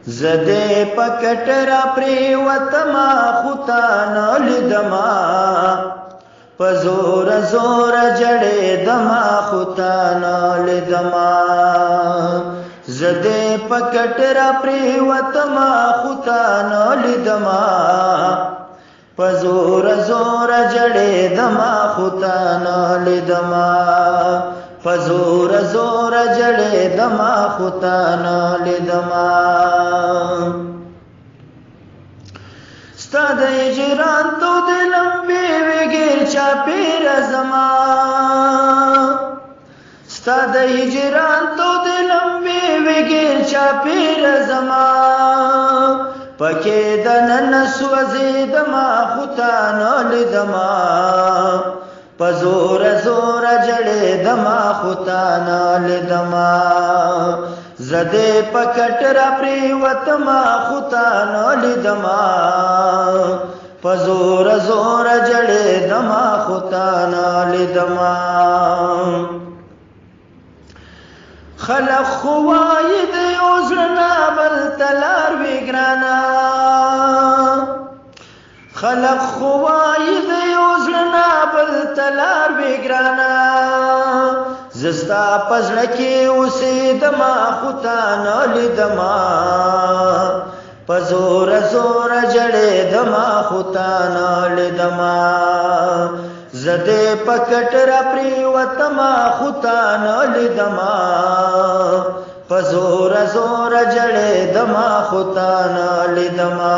زده پکټ را پریوتما خوتانا لدما پزور زور جڑے دما خوتانا لدما زده پکټ را پریوتما خوتانا لدما پزور زور جڑے دما خوتانا لدما پزور زور جڑے دما خوتانا لدما ستا د هجران تو د لمبې وګیر چا پیر زما ستا د هجران تو د لمبې وګیر چا پیر زما پکې د نن سوځې دما خوتانا لدما پزور زور جڑے دما خوتانا لدما زده پکټ را پریوتما خوتانا لدما پزور زور جڑے دما خوتانا لدما خلق خواید یوزرنا بل تلار ویگرانا خلق خواید یوزرنا بل تلار ویگرانا زستا پزړکی اوسې دما خوتانا لدما پزور زور جڑے دما خوتانا لدما زده پکټ را پریوتما خوتانا لدما پزور زور جڑے دما خوتانا لدما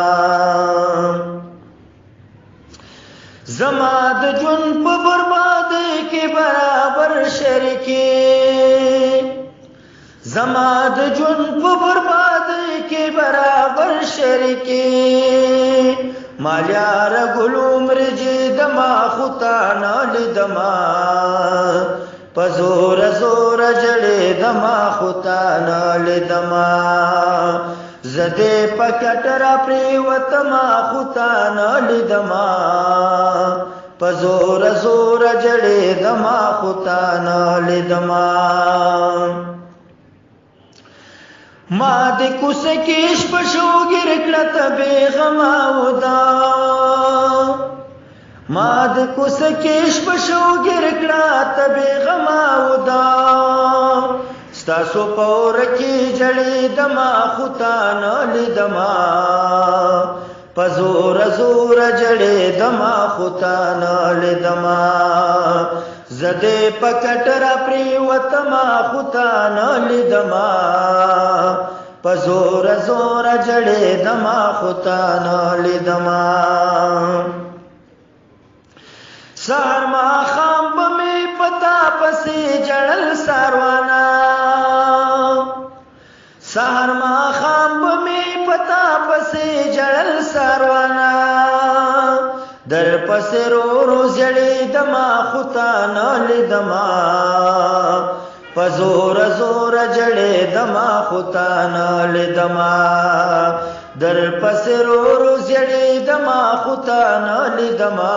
زما د جون په برباد کې برابر شریکی زما د جون په برباد کې برابر شریکی مالیار ګلوم رجی دما خوتانا لدما پزور زور جڑے دما خوتانا لدما زده پکټ را پریوتما خوتانا لدما پزور زور جڑے دما خوتانا لدما ما د کوسکیش پښو ګرکړت به غماودا ما د کوسکیش پښو ګرکړت به غماودا ستاسو پور کی جڑی دما خوتانا لدما پزور زور جڑے دما خوتانا لدما زده پکټ را پریوتما خوتانا لدما پزور زور جڑے دما خوتانا لدما سهر ما خام بمی پتا پسی جڑل ساروانا سهر ما خام بمی پتا پسی جڑل ساروانا در پس رو رو جڑی دما خوتانا لدما پزور زور جڑے دما خوتانا لدما در پس رو رو جڑی دما خوتانا لدما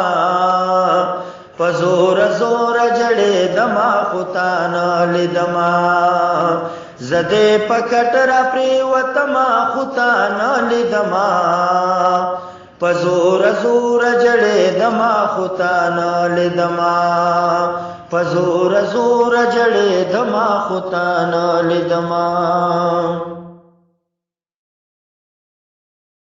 پزور زور جڑے دما خوتانا لدما زده پکټ را پریوتما خوتانا لدما پزور زور جڑے دما خوتانا لدما پزور زور جڑے دما خوتانا لدما